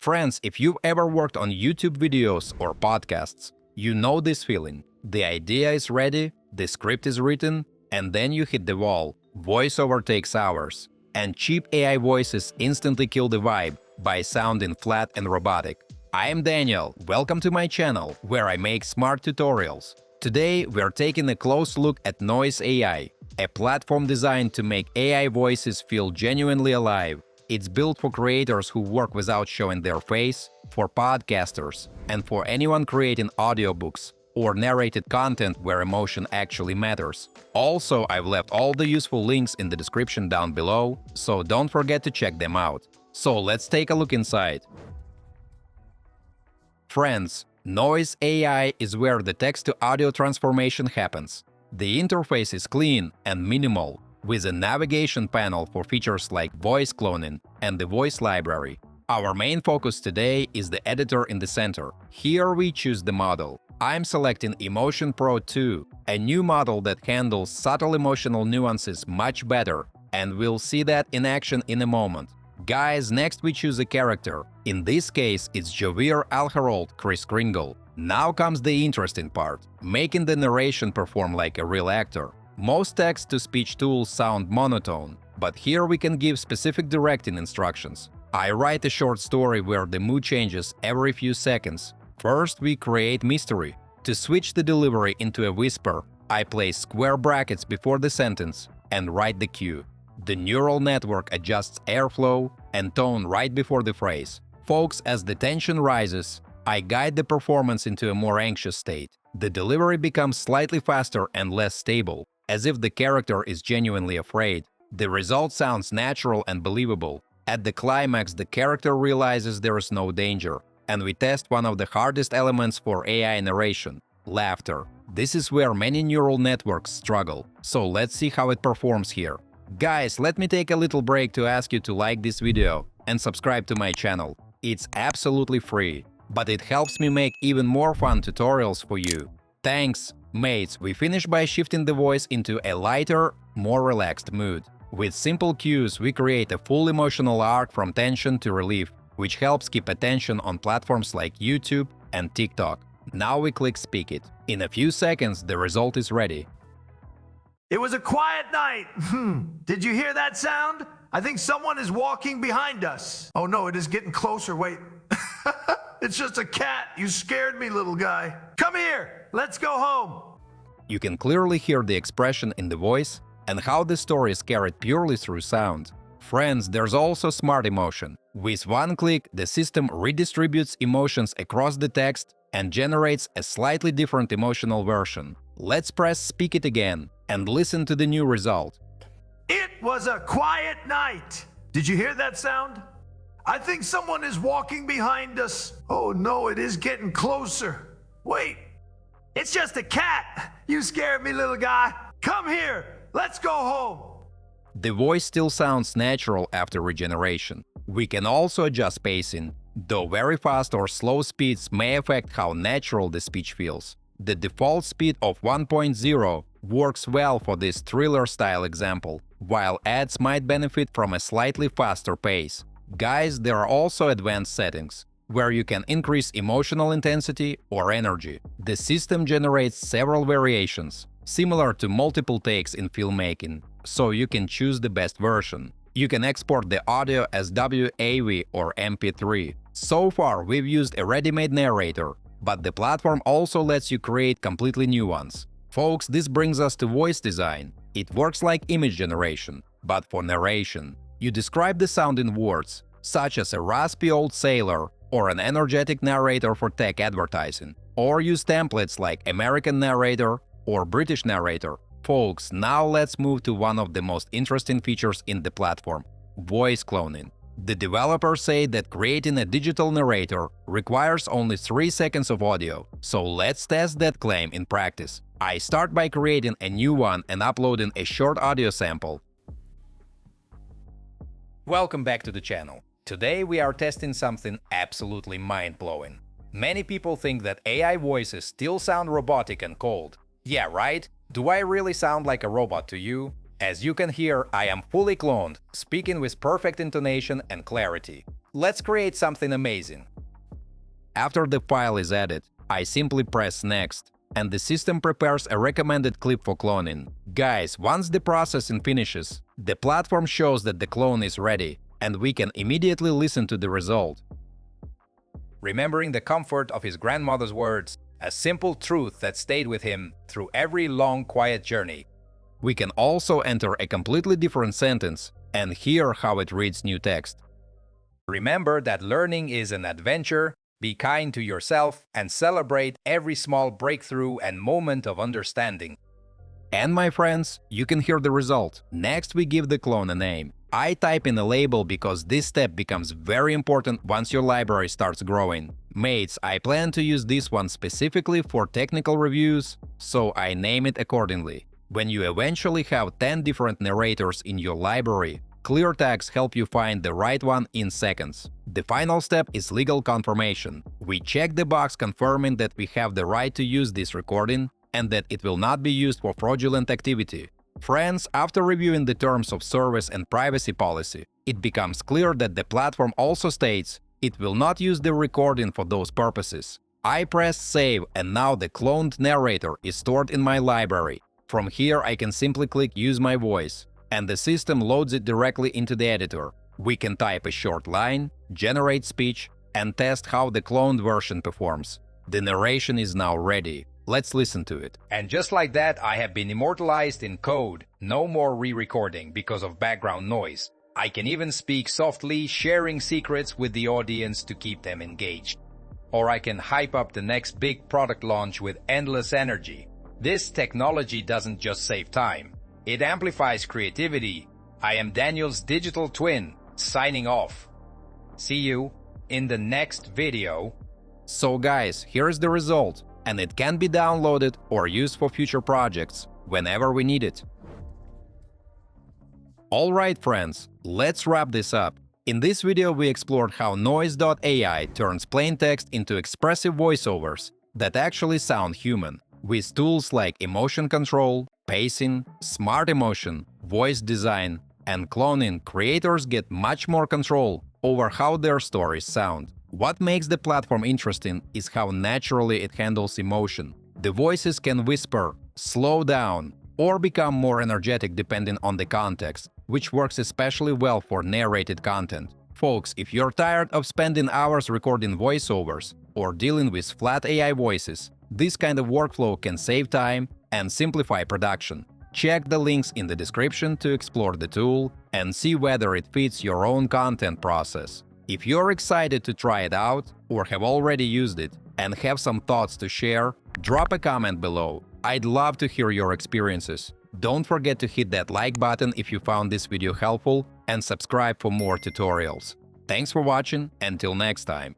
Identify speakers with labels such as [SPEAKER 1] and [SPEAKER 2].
[SPEAKER 1] Friends, if you've ever worked on YouTube videos or podcasts, you know this feeling. The idea is ready, the script is written, and then you hit the wall. Voiceover takes hours. And cheap AI voices instantly kill the vibe by sounding flat and robotic. I am Daniel, welcome to my channel, where I make smart tutorials. Today, we're taking a close look at Noiz AI, a platform designed to make AI voices feel genuinely alive. It's built for creators who work without showing their face, for podcasters, and for anyone creating audiobooks or narrated content where emotion actually matters. Also, I've left all the useful links in the description down below, so don't forget to check them out. So let's take a look inside. Friends, Noiz AI is where the text-to-audio transformation happens. The interface is clean and minimal, with a navigation panel for features like voice cloning and the voice library. Our main focus today is the editor in the center. Here we choose the model. I'm selecting Emotion Pro 2, a new model that handles subtle emotional nuances much better, and we'll see that in action in a moment. Guys, next we choose a character. In this case, it's Javier Alharold Kris Kringle. Now comes the interesting part, making the narration perform like a real actor. Most text-to-speech tools sound monotone, but here we can give specific directing instructions. I write a short story where the mood changes every few seconds. First, we create mystery. To switch the delivery into a whisper, I place square brackets before the sentence and write the cue. The neural network adjusts airflow and tone right before the phrase. Folks, as the tension rises, I guide the performance into a more anxious state. The delivery becomes slightly faster and less stable, as if the character is genuinely afraid. The result sounds natural and believable. At the climax, the character realizes there is no danger, and we test one of the hardest elements for AI narration – laughter. This is where many neural networks struggle, so let's see how it performs here. Guys, let me take a little break to ask you to like this video and subscribe to my channel. It's absolutely free, but it helps me make even more fun tutorials for you. Thanks! Mates, we finish by shifting the voice into a lighter, more relaxed mood. With simple cues, we create a full emotional arc from tension to relief, which helps keep attention on platforms like YouTube and TikTok. Now we click Speak It. In a few seconds, the result is ready.
[SPEAKER 2] It was a quiet night. Did you hear that sound? I think someone is walking behind us. Oh no, it is getting closer. Wait. It's just a cat. You scared me, little guy. Come here. Let's go home.
[SPEAKER 1] You can clearly hear the expression in the voice and how the story is carried purely through sound. Friends, there's also smart emotion. With one click, the system redistributes emotions across the text and generates a slightly different emotional version. Let's press Speak It again and listen to the new result.
[SPEAKER 2] It was a quiet night. Did you hear that sound? I think someone is walking behind us. Oh no, it is getting closer. Wait, it's just a cat. You scared me, little guy. Come here. Let's go home.
[SPEAKER 1] The voice still sounds natural after regeneration. We can also adjust pacing, though very fast or slow speeds may affect how natural the speech feels. The default speed of 1.0 works well for this thriller-style example, while ads might benefit from a slightly faster pace. Guys, there are also advanced settings, where you can increase emotional intensity or energy. The system generates several variations, similar to multiple takes in filmmaking, so you can choose the best version. You can export the audio as WAV or MP3. So far, we've used a ready-made narrator, but the platform also lets you create completely new ones. Folks, this brings us to voice design. It works like image generation, but for narration. You describe the sound in words, such as a raspy old sailor or an energetic narrator for tech advertising, or use templates like American narrator or British narrator. Folks, now let's move to one of the most interesting features in the platform – voice cloning. The developers say that creating a digital narrator requires only 3 seconds of audio, so let's test that claim in practice. I start by creating a new one and uploading a short audio sample. Welcome back to the channel. Today we are testing something absolutely mind-blowing. Many people think that AI voices still sound robotic and cold. Yeah, right? Do I really sound like a robot to you? As you can hear, I am fully cloned, speaking with perfect intonation and clarity. let's create something amazing. After the file is added, I simply press Next, and the system prepares a recommended clip for cloning. Guys, once the processing finishes, the platform shows that the clone is ready, and we can immediately listen to the result. Remembering the comfort of his grandmother's words, a simple truth that stayed with him through every long, quiet journey. We can also enter a completely different sentence and hear how it reads new text. Remember that learning is an adventure. Be kind to yourself and celebrate every small breakthrough and moment of understanding. And my friends, you can hear the result. Next, we give the clone a name. I type in a label because this step becomes very important once your library starts growing. Mates, I plan to use this one specifically for technical reviews, so I name it accordingly. When you eventually have 10 different narrators in your library, clear tags help you find the right one in seconds. The final step is legal confirmation. We check the box confirming that we have the right to use this recording and that it will not be used for fraudulent activity. Friends, after reviewing the terms of service and privacy policy, it becomes clear that the platform also states it will not use the recording for those purposes. I press Save, and now the cloned narrator is stored in my library. From here, I can simply click Use my voice, and the system loads it directly into the editor. We can type a short line, generate speech, and test how the cloned version performs. The narration is now ready. Let's listen to it. And just like that, I have been immortalized in code. No more re-recording because of background noise. I can even speak softly, sharing secrets with the audience to keep them engaged. Or I can hype up the next big product launch with endless energy. This technology doesn't just save time. It amplifies creativity. I am Daniel's digital twin, signing off. See you in the next video. So guys, here is the result, and it can be downloaded or used for future projects whenever we need it. Alright friends, let's wrap this up. In this video we explored how Noiz AI turns plain text into expressive voiceovers that actually sound human. With tools like emotion control, pacing, smart emotion, voice design, and cloning, creators get much more control over how their stories sound. What makes the platform interesting is how naturally it handles emotion. The voices can whisper, slow down, or become more energetic depending on the context, which works especially well for narrated content. Folks, if you're tired of spending hours recording voiceovers or dealing with flat AI voices, this kind of workflow can save time and simplify production. Check the links in the description to explore the tool and see whether it fits your own content process. If you're excited to try it out or have already used it and have some thoughts to share, drop a comment below. I'd love to hear your experiences. Don't forget to hit that like button if you found this video helpful and subscribe for more tutorials. Thanks for watching, until next time.